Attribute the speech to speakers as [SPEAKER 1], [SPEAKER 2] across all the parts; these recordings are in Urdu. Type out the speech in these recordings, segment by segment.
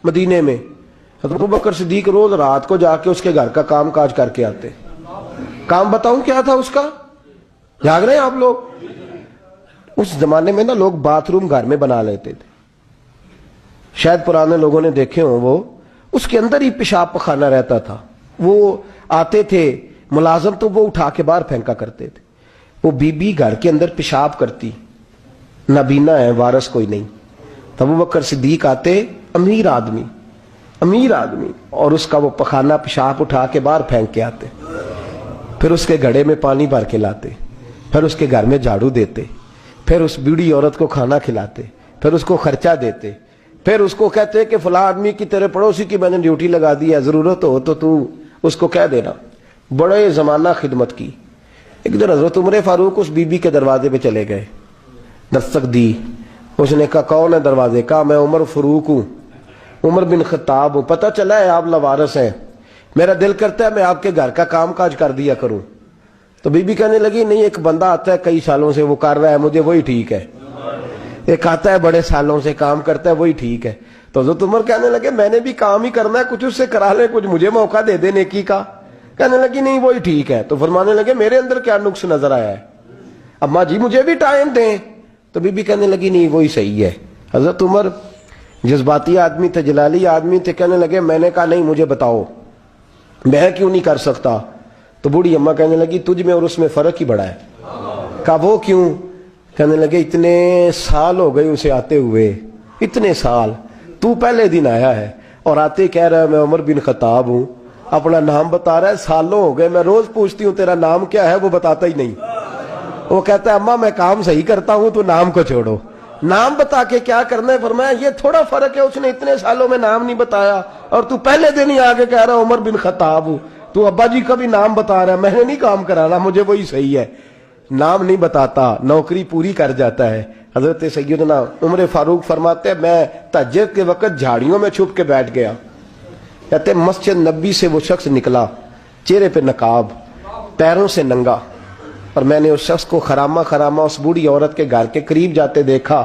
[SPEAKER 1] مدینے میں. حضرت ابو بکر صدیق روز رات کو جا کے اس کے گھر کا کام کاج کر کے آتے. کام بتاؤں کیا تھا اس کا؟ جاگ رہے ہیں آپ لوگ؟ اس زمانے میں نا لوگ باتھ روم گھر میں بنا لیتے تھے. شاید پرانے لوگوں نے دیکھے ہوں, وہ اس کے اندر ہی پیشاب پخانہ رہتا تھا. وہ آتے تھے ملازم تو وہ اٹھا کے باہر پھینکا کرتے تھے. وہ بی بی گھر کے اندر پیشاب کرتی, نابینا ہے, وارث کوئی نہیں. ابو بکر صدیق آتے, امیر آدمی, اور اس کا وہ پخانہ پیشاب اٹھا کے باہر پھینک کے آتے. پھر اس کے گھڑے میں پانی بھر کے لاتے, پھر اس کے گھر میں جھاڑو دیتے, پھر اس بوڑھی عورت کو کھانا کھلاتے, پھر اس کو خرچہ دیتے, پھر اس کو کہتے کہ فلاں آدمی کی تیرے پڑوسی کی میں نے ڈیوٹی لگا دی ہے, ضرورت ہو تو اس کو کہہ دینا. بڑے زمانہ خدمت کی. ایک دن حضرت عمر فاروق اس بی بی کے دروازے پہ چلے گئے, دستک دی. اس نے کہا کون ہے دروازے کا؟ میں عمر فاروق ہوں, عمر بن خطاب ہوں. پتہ چلا ہے آپ لوارث ہیں, میرا دل کرتا ہے میں آپ کے گھر کا کام کاج کر دیا کروں. تو بی بی کہنے لگی نہیں, ایک بندہ آتا ہے کئی سالوں سے وہ کر رہا ہے, مجھے وہی ٹھیک ہے. ایک آتا ہے بڑے سالوں سے کام کرتا ہے, وہی ٹھیک ہے. تو حضرت عمر کہنے لگے میں نے بھی کام ہی کرنا ہے, کچھ اس سے کرا لے, کچھ مجھے موقع دے دے نیکی کا. کہنے لگی نہیں وہی ٹھیک ہے. تو فرمانے لگے میرے اندر کیا نقص نظر آیا ہے, اماں جی مجھے بھی ٹائم دیں. تو بی بی کہنے لگی نہیں وہی صحیح ہے. حضرت عمر جذباتی آدمی تھے, جلالی آدمی تھے. کہنے لگے میں نے کہا نہیں مجھے بتاؤ میں کیوں نہیں کر سکتا. تو بوڑھی اماں کہنے لگی تجھ میں اور اس میں فرق ہی بڑا ہے. کہا وہ کیوں؟ کہنے لگے اتنے سال ہو گئے اسے آتے ہوئے, اتنے سال. تو پہلے دن آیا ہے اور آتے کہہ رہا ہے میں عمر بن خطاب ہوں, اپنا نام بتا رہا ہے. سالوں ہو گئے میں روز پوچھتی ہوں تیرا نام کیا ہے, وہ بتاتا ہی نہیں. وہ کہتا ہے اماں میں کام صحیح کرتا ہوں, تو نام کو چھوڑو, نام بتا کے کیا کرنا ہے. فرمایا یہ تھوڑا فرق ہے, اس نے اتنے سالوں میں نام نہیں بتایا اور تو پہلے دن ہی آگے کہہ رہا عمر بن خطاب ہوں. تو ابا جی کا بھی نام بتا رہا ہے, میں نے نہیں کام کرانا, مجھے وہی صحیح ہے. نام نہیں بتاتا, نوکری پوری کر جاتا ہے. حضرت سیدنا عمر فاروق فرماتے ہیں میں تہجد کے وقت جھاڑیوں میں چھپ کے بیٹھ گیا. کہتے مسجد نبی سے وہ شخص نکلا, چہرے پہ نقاب, پیروں سے ننگا, اور میں نے اس شخص کو خرامہ اس بوڑھی عورت کے گھر کے قریب جاتے دیکھا.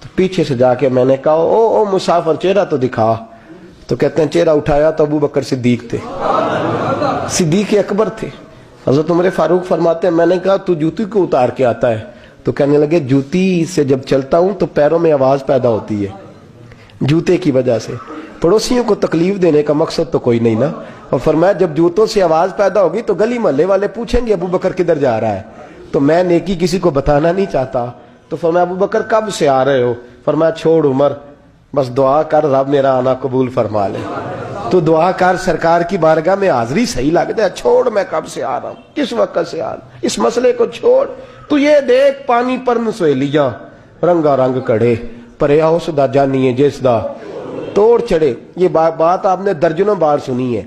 [SPEAKER 1] تو پیچھے سے جا کے میں نے کہا او مسافر چہرہ تو دکھا. تو کہتے ہیں چہرہ اٹھایا تو ابو بکر صدیق تھے, صدیق اکبر تھے. حضرت عمر فاروق فرماتے ہیں میں نے کہا تو جوتی کو اتار کے آتا ہے؟ تو کہنے لگے جوتی سے جب چلتا ہوں تو پیروں میں آواز پیدا ہوتی ہے, جوتے کی وجہ سے. پڑوسیوں کو تکلیف دینے کا مقصد تو کوئی نہیں نا. اور فرمایا جب جوتوں سے آواز پیدا ہوگی تو گلی محلے والے پوچھیں گے ابو بکر کدھر جا رہا ہے, تو میں نیکی کسی کو بتانا نہیں چاہتا. تو فرمایا ابو بکر کب سے آ رہے ہو؟ فرمایا چھوڑ عمر, بس دعا کر رب میرا آنا قبول فرما لے. تو دعا کر سرکار کی بارگاہ میں حاضری صحیح لگتا ہے, چھوڑ میں کب سے آ رہا ہوں, کس وقت سے آ رہا ہوں, اس مسئلے کو چھوڑ. تو یہ دیکھ پانی پر نسویلیاں رنگا رنگ کڑے, پریا اس دا جانی ہے جس دا توڑ چڑھے. یہ بات آپ نے درجنوں بار سنی ہے,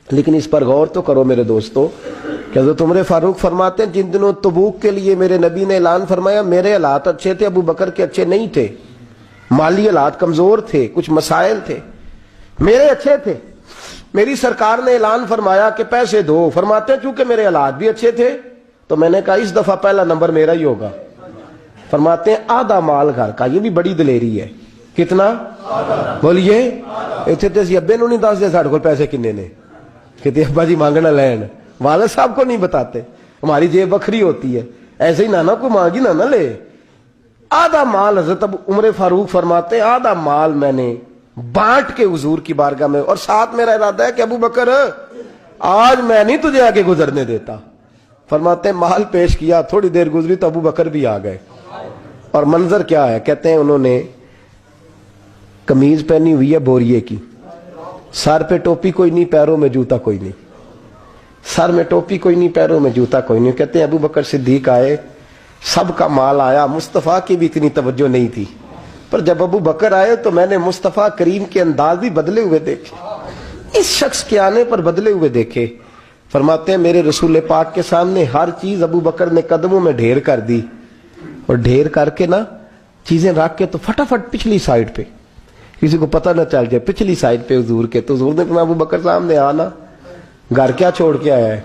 [SPEAKER 1] لیکن اس پر غور تو کرو میرے دوستو. کہ حضرت عمر فاروق فرماتے ہیں جن دنوں تبوک کے لیے میرے نبی نے اعلان فرمایا میرے حالات اچھے تھے, ابو بکر کے اچھے نہیں تھے, مالی حالات کمزور تھے, کچھ مسائل تھے, میرے اچھے تھے. میری سرکار نے اعلان فرمایا کہ پیسے دو. فرماتے ہیں چونکہ میرے حالات بھی اچھے تھے تو میں نے کہا اس دفعہ پہلا نمبر میرا ہی ہوگا. فرماتے ہیں آدھا مال گھر کا, یہ بھی بڑی دلیری ہے. کتنا بولیے؟ اتنے تو ابے نو نہیں دس دے ساڑھے کو پیسے کنے نے, کہتے ابا جی مانگنا لین, والد صاحب کو نہیں بتاتے, ہماری جیب بکھری ہوتی ہے, ایسے ہی نانا کو مانگی نہ لے. آدھا مال حضرت عمر فاروق فرماتے ہیں آدھا مال میں نے بانٹ کے حضور کی بارگاہ میں, اور ساتھ میرا ارادہ ہے کہ ابو بکر آج میں نہیں تجھے آگے گزرنے دیتا. فرماتے ہیں مال پیش کیا, تھوڑی دیر گزری تو ابو بکر بھی آ گئے. اور منظر کیا ہے؟ کہتے ہیں انہوں نے قمیض پہنی ہوئی ہے بوریے کی, سر پہ ٹوپی کوئی نہیں, پیروں میں جوتا کوئی نہیں, سر میں ٹوپی کوئی نہیں, پیروں میں جوتا کوئی نہیں. کہتے ہیں ابو بکر صدیق آئے, سب کا مال آیا, مصطفیٰ کی بھی اتنی توجہ نہیں تھی, پر جب ابو بکر آئے تو میں نے مصطفیٰ کریم کے انداز بھی بدلے ہوئے دیکھے, اس شخص کے آنے پر بدلے ہوئے دیکھے. فرماتے ہیں میرے رسول پاک کے سامنے ہر چیز ابو بکر نے قدموں میں ڈھیر کر دی, اور ڈھیر کر کے نا چیزیں رکھ کے تو فٹافٹ پچھلی سائیڈ پہ, کسی کو پتہ نہ چل جائے, پچھلی سائیڈ پہ حضور کے. تو حضور نے فرمایا ابو بکر سامنے آنا, گھر کیا چھوڑ کے آیا ہے,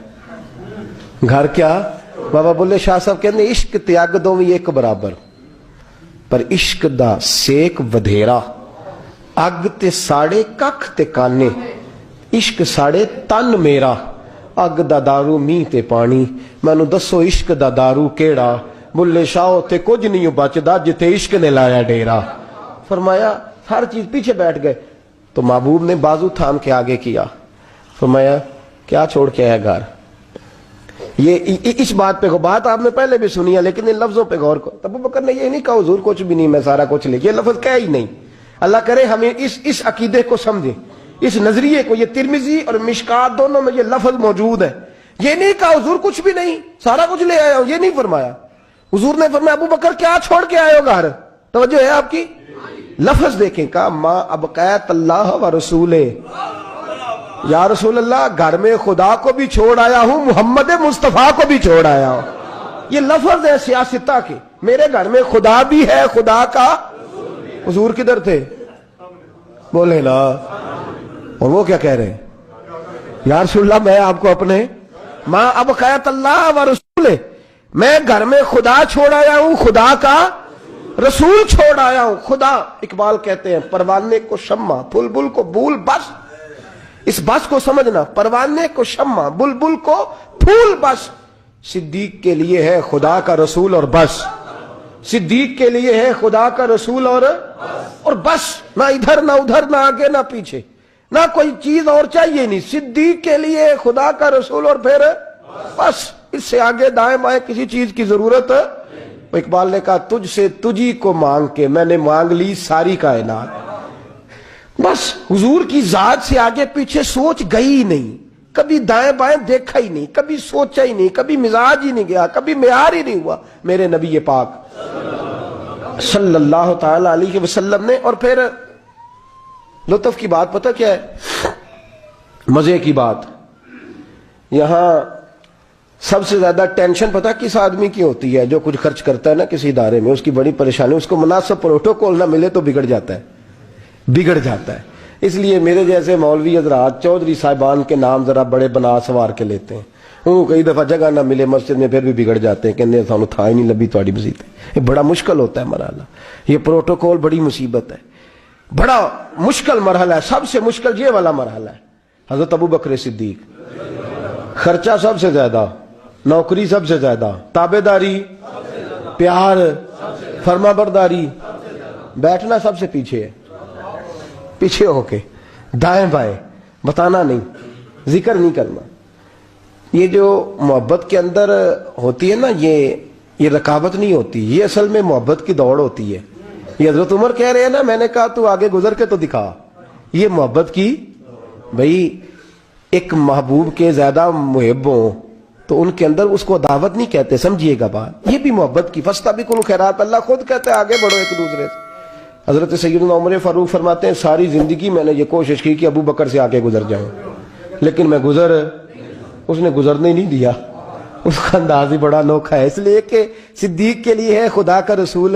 [SPEAKER 1] گھر کیا؟ بابا بولے شاہ صاحب کہنے عشق تیاگ دو ایک برابر, پر عشق دا سیک ودھیرا اگ تے ساڑے ککھ تے کانے، عشق ساڑے تن میرا، اگ دا دارو می تے پانی، مینوں دسو عشق دا دارو کیڑا، بلے شاہ تے کچھ نہیں بچدا جتے عشق نے لایا ڈیرا۔ فرمایا ہر چیز پیچھے بیٹھ گئے تو محبوب نے بازو تھام کے آگے کیا، فرمایا کیا چھوڑ کے آیا گھر؟ یہ اس بات پہ بات آپ نے پہلے بھی سنی ہے، لیکن ان لفظوں پہ غور کرو۔ ابو بکر نے یہ نہیں کہا حضور کچھ بھی نہیں، میں سارا کچھ لے، یہ لفظ کہا ہی نہیں۔ اللہ کرے ہمیں اس عقیدے کو سمجھیں، اس نظریے کو۔ یہ ترمذی اور مشکات دونوں میں یہ لفظ موجود ہے۔ یہ نہیں کہا حضور کچھ بھی نہیں، سارا کچھ لے آیا ہوں، یہ نہیں فرمایا۔ حضور نے فرمایا ابو بکر کیا چھوڑ کے آئے ہو گھر؟ توجہ ہے آپ کی؟ لفظ دیکھیں، کہا ما ابقیت اللہ و رسولہ، یا رسول اللہ گھر میں خدا کو بھی چھوڑ آیا ہوں، محمد مصطفیٰ کو بھی چھوڑ آیا ہوں۔ یہ لفظ ہے سیاستہ کے، میرے گھر میں خدا بھی ہے، خدا کا حضور کدھر تھے؟ بولے نا۔ اور وہ کیا کہہ رہے ہیں؟ یا رسول اللہ میں آپ کو اپنے ما ابقیت اللہ و رسولہ، میں گھر میں خدا چھوڑ آیا ہوں، خدا کا رسول چھوڑ آیا ہوں۔ خدا، اقبال کہتے ہیں پروانے کو شمع بلبل کو بھول، بس اس بس کو سمجھنا، پروانے کو شمع بلبل کو پھول بس، صدیق کے لیے ہے خدا کا رسول اور بس، صدیق کے لیے ہے خدا کا رسول اور بس، نہ ادھر نہ ادھر، نہ آگے نہ پیچھے، نہ کوئی چیز اور چاہیے نہیں، صدیق کے لیے خدا کا رسول اور پھر بس، اس سے آگے دائیں بائیں کسی چیز کی ضرورت۔ اقبال نے کہا تجھ سے تجھی کو مانگ کے میں نے مانگ لی ساری کائنات۔ بس حضور کی ذات سے آگے پیچھے سوچ گئی نہیں، کبھی دائیں بائیں دیکھا ہی نہیں، کبھی سوچا ہی نہیں، کبھی مزاج ہی نہیں گیا، کبھی معیار ہی نہیں ہوا میرے نبی پاک صلی اللہ تعالی علیہ وسلم نے۔ اور پھر لطف کی بات پتہ کیا ہے؟ مزے کی بات، یہاں سب سے زیادہ ٹینشن پتہ کس آدمی کی ہوتی ہے؟ جو کچھ خرچ کرتا ہے نا کسی ادارے میں، اس کی بڑی پریشانی، اس کو مناسب پروٹوکول نہ ملے تو بگڑ جاتا ہے، بگڑ جاتا ہے۔ اس لیے میرے جیسے مولوی حضرات چودھری صاحبان کے نام ذرا بڑے بنا سوار کے لیتے ہیں، وہ کئی دفعہ جگہ نہ ملے مسجد میں پھر بھی بگڑ جاتے ہیں، کہنے سانو تھا ہی نہیں لبھی تھوڑی مسجد۔ یہ بڑا مشکل ہوتا ہے مرحلہ، یہ پروٹوکول بڑی مصیبت ہے، بڑا مشکل مرحلہ ہے، سب سے مشکل یہ والا مرحلہ ہے۔ حضرت ابو بکر صدیق، خرچہ سب سے زیادہ، نوکری سب سے زیادہ، تابعداری، پیار، فرما برداری، بیٹھنا سب سے پیچھے ہے، پیچھے ہو کے دائیں بائیں، بتانا نہیں، ذکر نہیں کرنا۔ یہ جو محبت کے اندر ہوتی ہے نا، یہ رکاوٹ نہیں ہوتی، یہ اصل میں محبت کی دوڑ ہوتی ہے۔ یہ حضرت عمر کہہ رہے ہیں نا، میں نے کہا تو آگے گزر کے تو دکھا، یہ محبت کی، بھئی ایک محبوب کے زیادہ محب ہوں تو ان کے اندر اس کو دعوت نہیں کہتے، سمجھیے گا بات، یہ بھی محبت کی۔ فاستبقوا الخیرات، اللہ خود کہتا ہے آگے بڑھو ایک دوسرے سے۔ حضرت سیدنا عمر فاروق فرماتے ہیں ساری زندگی میں نے یہ کوشش کی کہ ابو بکر سے آگے گزر جاؤں، لیکن میں اس نے گزرنے نہیں دیا۔ اس کا انداز ہی بڑا انوکھا ہے، اس لیے کہ صدیق کے لیے ہے خدا کا رسول